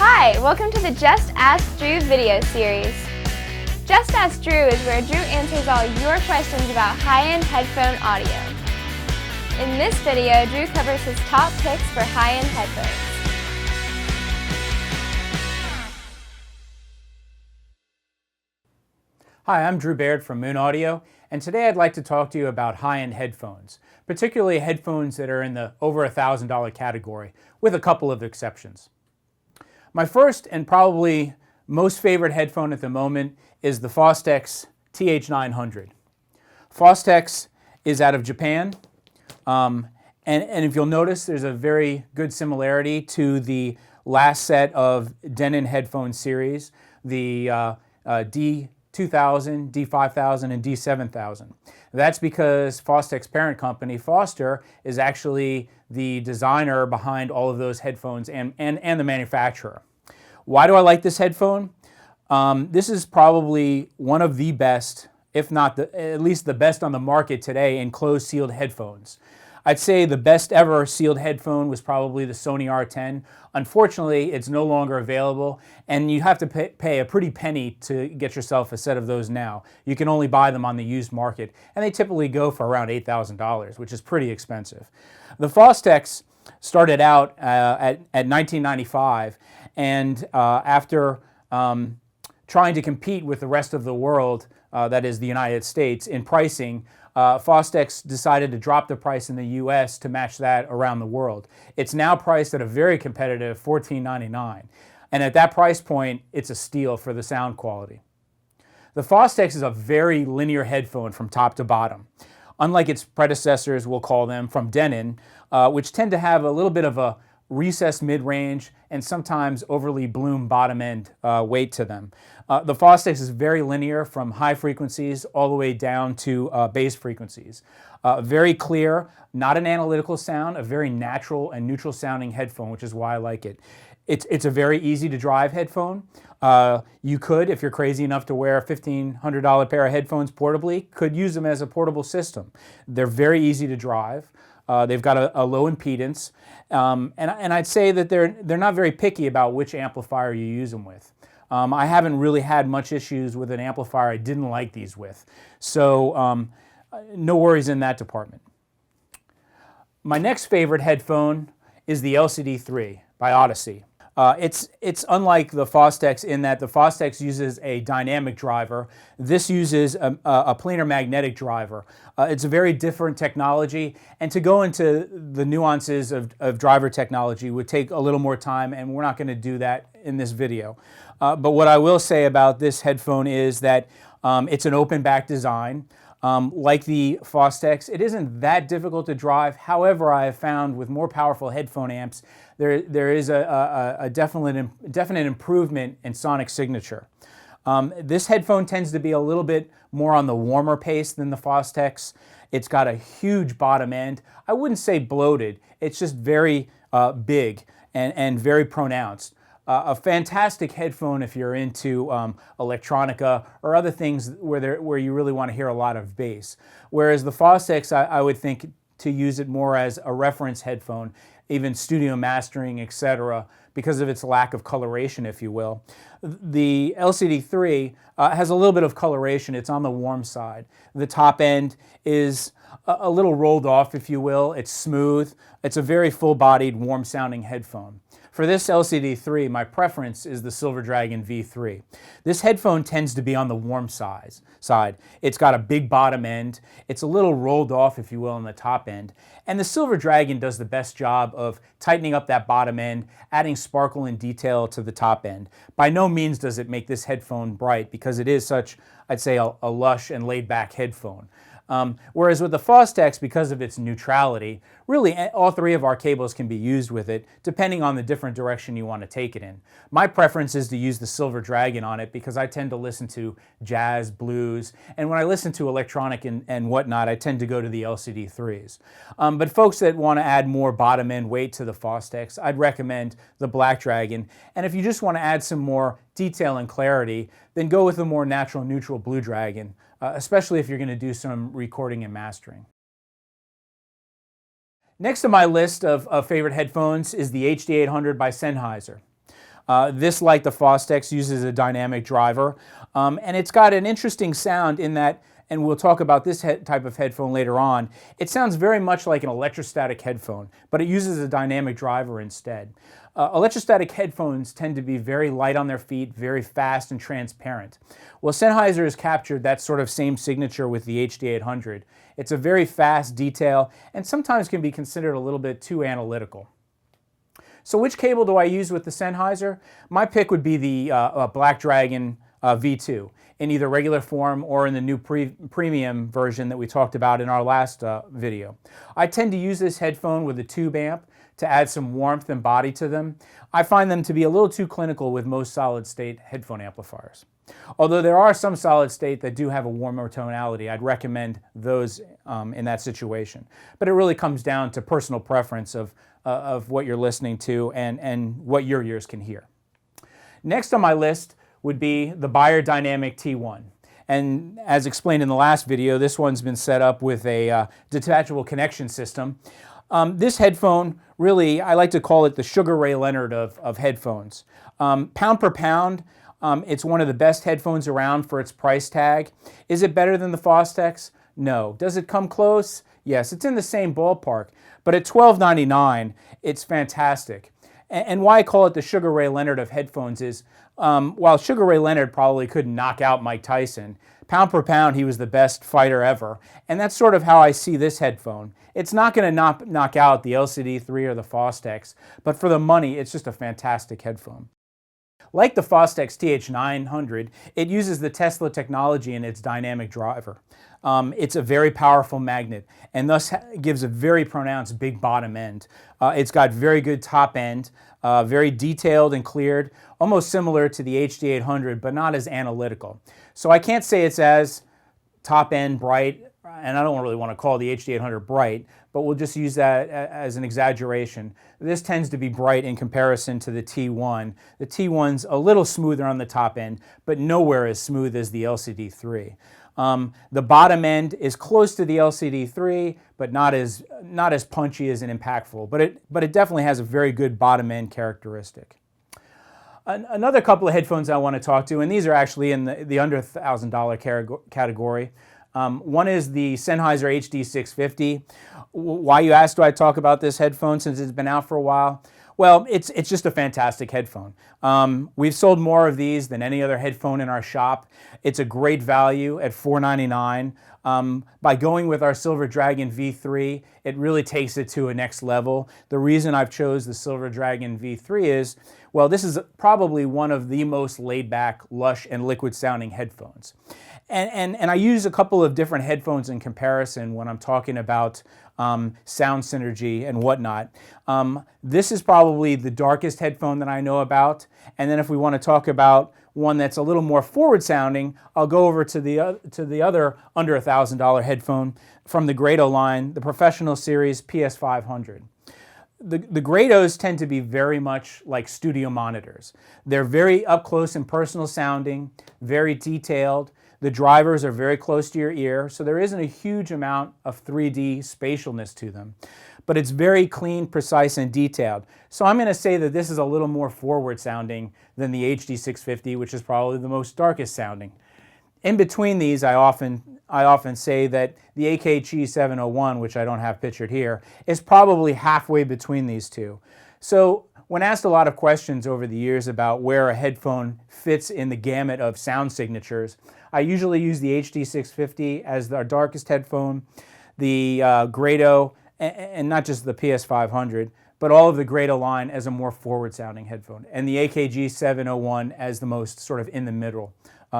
Hi, welcome to the Just Ask Drew video series. Just Ask Drew is where Drew answers all your questions about high-end headphone audio. In this video, Drew covers his top picks for high-end headphones. Hi, I'm Drew Baird from Moon Audio, and today I'd like to talk to you about high-end headphones, particularly headphones that are in the over $1,000 category, with a couple of exceptions. My first and probably most favorite headphone at the moment is the Fostex TH900. Fostex is out of Japan, and if you'll notice, there's a very good similarity to the last set of Denon headphone series, the D2000, D5000, and D7000. That's because Fostex's parent company, Foster, is actually the designer behind all of those headphones and the manufacturer. Why do I like this headphone? This is probably one of the best, if not at least the best on the market today in closed sealed headphones. I'd say the best ever sealed headphone was probably the Sony R10. Unfortunately, it's no longer available, and you have to pay a pretty penny to get yourself a set of those now. You can only buy them on the used market, and they typically go for around $8,000, which is pretty expensive. The Fostex started out at $1995, and after trying to compete with the rest of the world, that is the United States, in pricing, Fostex decided to drop the price in the US to match that around the world. It's now priced at a very competitive $14.99. And at that price point, it's a steal for the sound quality. The Fostex is a very linear headphone from top to bottom. Unlike its predecessors, we'll call them, from Denon, which tend to have a little bit of a recessed mid-range and sometimes overly bloomed bottom-end weight to them. The Fostex is very linear from high frequencies all the way down to bass frequencies. Very clear, not an analytical sound, a very natural and neutral sounding headphone, which is why I like it. It's a very easy to drive headphone. You could, if you're crazy enough to wear a $1,500 pair of headphones portably, could use them as a portable system. They're very easy to drive. They've got a low impedance, and I'd say that they're not very picky about which amplifier you use them with. I haven't really had much issues with an amplifier I didn't like these with, so no worries in that department. My next favorite headphone is the LCD3 by Odyssey. It's unlike the Fostex in that the Fostex uses a dynamic driver. This uses a planar magnetic driver. It's a very different technology, and to go into the nuances of driver technology would take a little more time, and we're not going to do that in this video. But what I will say about this headphone is that it's an open back design. Like the Fostex, it isn't that difficult to drive. However, I have found with more powerful headphone amps, there is a definite improvement in sonic signature. This headphone tends to be a little bit more on the warmer pace than the Fostex. It's got a huge bottom end. I wouldn't say bloated. It's just very big and very pronounced. A fantastic headphone if you're into electronica or other things where you really want to hear a lot of bass. Whereas the Fostex, I would think to use it more as a reference headphone, even studio mastering, etc., because of its lack of coloration, if you will. The LCD3 has a little bit of coloration. It's on the warm side. The top end is a little rolled off, if you will. It's smooth. It's a very full-bodied, warm-sounding headphone. For this LCD3, my preference is the Silver Dragon V3. This headphone tends to be on the warm side. It's got a big bottom end. It's a little rolled off, if you will, on the top end. And the Silver Dragon does the best job of tightening up that bottom end, adding sparkle and detail to the top end. By no means does it make this headphone bright because it is such, I'd say, a lush and laid-back headphone. Whereas with the Fostex, because of its neutrality, really all three of our cables can be used with it, depending on the different direction you want to take it in. My preference is to use the Silver Dragon on it because I tend to listen to jazz, blues, and when I listen to electronic and whatnot, I tend to go to the LCD3s. But folks that want to add more bottom end weight to the Fostex, I'd recommend the Black Dragon. And if you just want to add some more detail and clarity, then go with the more natural neutral Blue Dragon. Especially if you're going to do some recording and mastering. Next on my list of favorite headphones is the HD800 by Sennheiser. This, like the Fostex, uses a dynamic driver, and it's got an interesting sound in that, and we'll talk about this type of headphone later on. It sounds very much like an electrostatic headphone, but it uses a dynamic driver instead. Electrostatic headphones tend to be very light on their feet, very fast and transparent. Well, Sennheiser has captured that sort of same signature with the HD800. It's a very fast detail and sometimes can be considered a little bit too analytical. So which cable do I use with the Sennheiser? My pick would be the Black Dragon V2 in either regular form or in the new premium version that we talked about in our last video. I tend to use this headphone with a tube amp to add some warmth and body to them. I find them to be a little too clinical with most solid-state headphone amplifiers. Although there are some solid-state that do have a warmer tonality, I'd recommend those in that situation. But it really comes down to personal preference of what you're listening to and what your ears can hear. Next on my list would be the Beyerdynamic T1. And as explained in the last video, this one's been set up with a detachable connection system. This headphone, really, I like to call it the Sugar Ray Leonard of headphones. Pound per pound, it's one of the best headphones around for its price tag. Is it better than the Fostex? No. Does it come close? Yes, it's in the same ballpark. But at $12.99, it's fantastic. And why I call it the Sugar Ray Leonard of headphones is, while Sugar Ray Leonard probably couldn't knock out Mike Tyson, pound per pound, he was the best fighter ever. And that's sort of how I see this headphone. It's not going to knock out the LCD3 or the Fostex, but for the money, it's just a fantastic headphone. Like the Fostex TH900, it uses the Tesla technology in its dynamic driver. It's a very powerful magnet and thus gives a very pronounced big bottom end. It's got very good top end, very detailed and cleared, almost similar to the HD800, but not as analytical. So I can't say it's as top end bright, and I don't really want to call the HD800 bright, but we'll just use that as an exaggeration. This tends to be bright in comparison to the T1. The T1's a little smoother on the top end, but nowhere as smooth as the LCD3. The bottom end is close to the LCD3, but not as punchy as and impactful. But it definitely has a very good bottom end characteristic. Another couple of headphones I want to talk to, and these are actually in the under $1,000 category. One is the Sennheiser HD650. Why, you asked, do I talk about this headphone since it's been out for a while? Well, it's just a fantastic headphone. We've sold more of these than any other headphone in our shop. It's a great value at $4.99. By going with our Silver Dragon V3, it really takes it to a next level. The reason I've chose the Silver Dragon V3 is, well, this is probably one of the most laid-back, lush, and liquid-sounding headphones. And I use a couple of different headphones in comparison when I'm talking about sound synergy and whatnot. This is probably the darkest headphone that I know about. And then if we want to talk about one that's a little more forward sounding, I'll go over to the other under $1,000 headphone from the Grado line, the Professional Series PS500. The Grados tend to be very much like studio monitors. They're very up close and personal sounding, very detailed. The drivers are very close to your ear, so there isn't a huge amount of 3D spatialness to them. But it's very clean, precise, and detailed. So I'm going to say that this is a little more forward sounding than the HD650, which is probably the most darkest sounding. In between these, I often say that the AKG 701, which I don't have pictured here, is probably halfway between these two. So when asked a lot of questions over the years about where a headphone fits in the gamut of sound signatures, I usually use the HD650 as our darkest headphone, the Grado, and not just the PS500, but all of the Grado line as a more forward-sounding headphone, and the AKG 701 as the most sort of in-the-middle,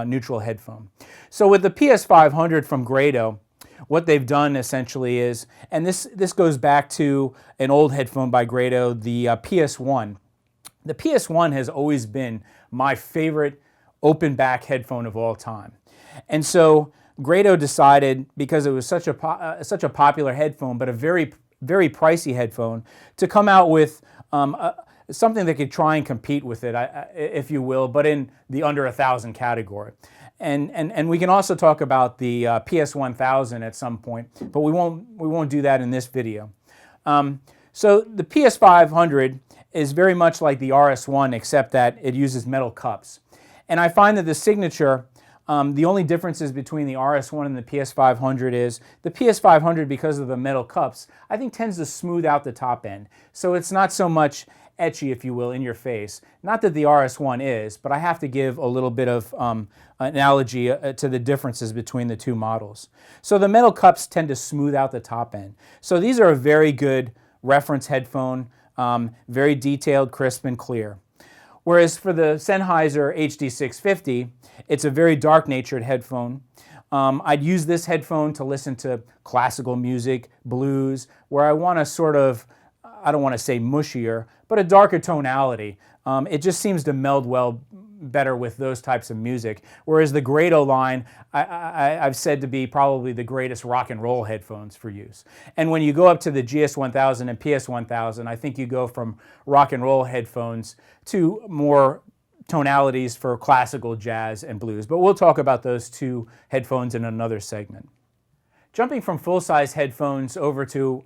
neutral headphone. So with the PS500 from Grado, what they've done essentially is, and this goes back to an old headphone by Grado, the PS1. The PS1 has always been my favorite open back headphone of all time. And so Grado decided, because it was such a popular headphone, but a very, very pricey headphone, to come out with something that could try and compete with it, if you will, but in the under $1,000 category. And we can also talk about the PS1000 at some point, but we won't do that in this video. So the PS500 is very much like the RS1 except that it uses metal cups. And I find that the signature, the only differences between the RS1 and the PS500 is the PS500, because of the metal cups, I think tends to smooth out the top end. So it's not so much etchy, if you will, in your face. Not that the RS1 is, but I have to give a little bit of analogy to the differences between the two models. So the metal cups tend to smooth out the top end. So these are a very good reference headphone, very detailed, crisp, and clear. Whereas for the Sennheiser HD650, it's a very dark-natured headphone. I'd use this headphone to listen to classical music, blues, where I want a sort of, I don't want to say mushier, but a darker tonality. It just seems to meld well better with those types of music. Whereas the Grado line, I've said to be probably the greatest rock and roll headphones for use. And when you go up to the GS1000 and PS1000, I think you go from rock and roll headphones to more tonalities for classical, jazz, and blues. But we'll talk about those two headphones in another segment. Jumping from full-size headphones over to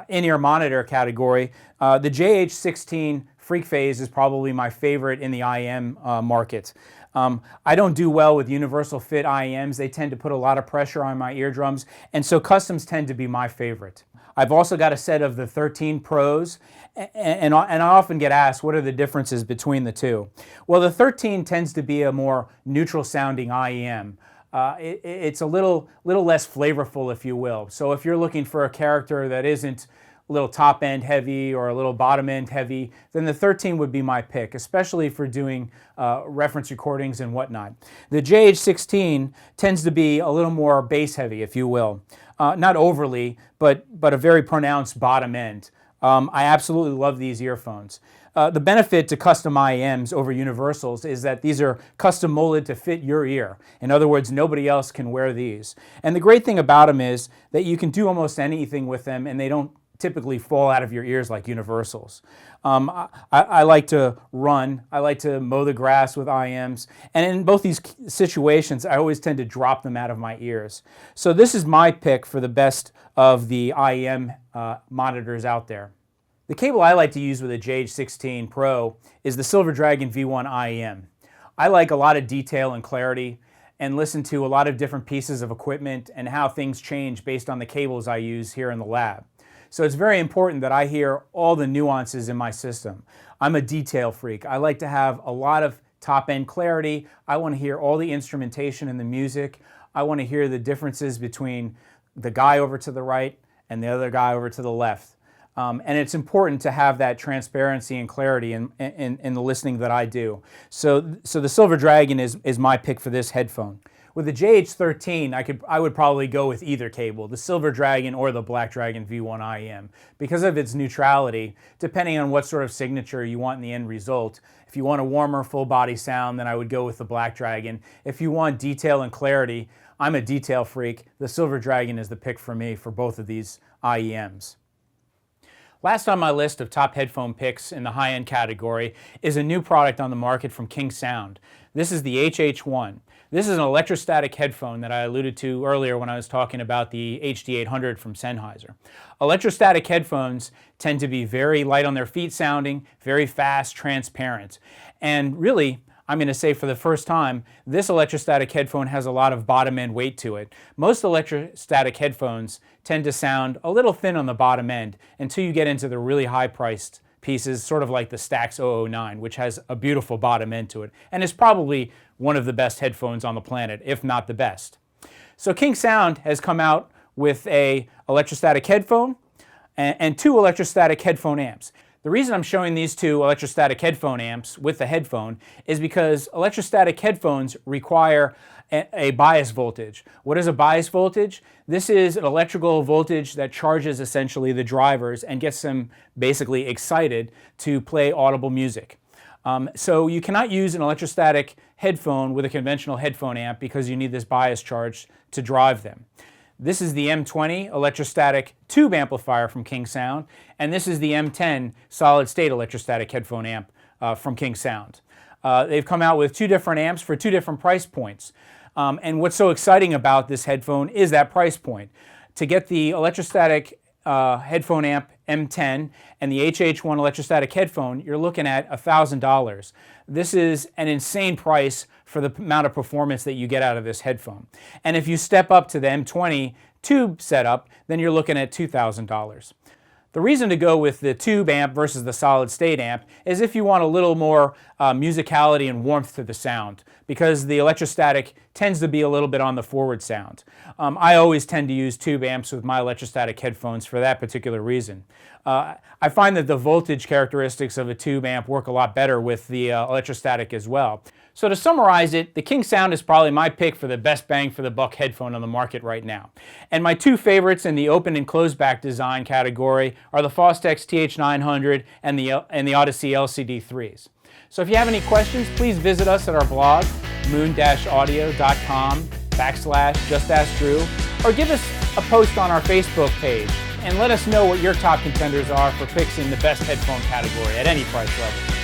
in-ear monitor category, the JH16 Freak Phase is probably my favorite in the IEM market. I don't do well with universal fit IEMs. They tend to put a lot of pressure on my eardrums, and so customs tend to be my favorite. I've also got a set of the 13 Pros, and I often get asked what are the differences between the two. Well, the 13 tends to be a more neutral sounding IEM. It's a little less flavorful, if you will. So if you're looking for a character that isn't a little top end heavy or a little bottom end heavy, then the 13 would be my pick, especially for doing reference recordings and whatnot. The JH16 tends to be a little more bass heavy, if you will. Not overly, but a very pronounced bottom end. I absolutely love these earphones. The benefit to custom IEMs over universals is that these are custom molded to fit your ear. In other words, nobody else can wear these. And the great thing about them is that you can do almost anything with them and they don't typically fall out of your ears like universals. I like to run, I like to mow the grass with IEMs, and in both these situations I always tend to drop them out of my ears. So this is my pick for the best of the IEM monitors out there. The cable I like to use with a JH16 Pro is the Silver Dragon V1 IEM. I like a lot of detail and clarity and listen to a lot of different pieces of equipment and how things change based on the cables I use here in the lab. So it's very important that I hear all the nuances in my system. I'm a detail freak. I like to have a lot of top-end clarity. I want to hear all the instrumentation and the music. I want to hear the differences between the guy over to the right and the other guy over to the left. And it's important to have that transparency and clarity in the listening that I do. So the Silver Dragon is my pick for this headphone. With the JH13, I would probably go with either cable, the Silver Dragon or the Black Dragon V1 IEM, because of its neutrality, depending on what sort of signature you want in the end result. If you want a warmer, full body sound, then I would go with the Black Dragon. If you want detail and clarity, I'm a detail freak. The Silver Dragon is the pick for me for both of these IEMs. Last on my list of top headphone picks in the high-end category is a new product on the market from King Sound. This is the HH1. This is an electrostatic headphone that I alluded to earlier when I was talking about the HD800 from Sennheiser. Electrostatic headphones tend to be very light on their feet sounding, very fast, transparent. And really, I'm going to say for the first time, this electrostatic headphone has a lot of bottom end weight to it. Most electrostatic headphones tend to sound a little thin on the bottom end until you get into the really high priced pieces, sort of like the Stax 009, which has a beautiful bottom end to it, and is probably one of the best headphones on the planet, if not the best. So King Sound has come out with a electrostatic headphone and two electrostatic headphone amps. The reason I'm showing these two electrostatic headphone amps with the headphone is because electrostatic headphones require a bias voltage. What is a bias voltage? This is an electrical voltage that charges essentially the drivers and gets them basically excited to play audible music. So you cannot use an electrostatic headphone with a conventional headphone amp because you need this bias charge to drive them. This is the M20 electrostatic tube amplifier from King Sound, and this is the M10 solid state electrostatic headphone amp from King Sound. They've come out with two different amps for two different price points. And what's so exciting about this headphone is that price point. To get the electrostatic headphone amp M10 and the HH1 electrostatic headphone, you're looking at $1,000. This is an insane price for the amount of performance that you get out of this headphone. And if you step up to the M20 tube setup, then you're looking at $2,000. The reason to go with the tube amp versus the solid state amp is if you want a little more musicality and warmth to the sound, because the electrostatic tends to be a little bit on the forward sound. I always tend to use tube amps with my electrostatic headphones for that particular reason. I find that the voltage characteristics of a tube amp work a lot better with the electrostatic as well. So to summarize it, the King Sound is probably my pick for the best bang for the buck headphone on the market right now. And my two favorites in the open and closed back design category are the Fostex TH900 and the Odyssey LCD3s. So if you have any questions, please visit us at our blog, moon-audio.com/JustAskDrew, or give us a post on our Facebook page and let us know what your top contenders are for picks in the best headphone category at any price level.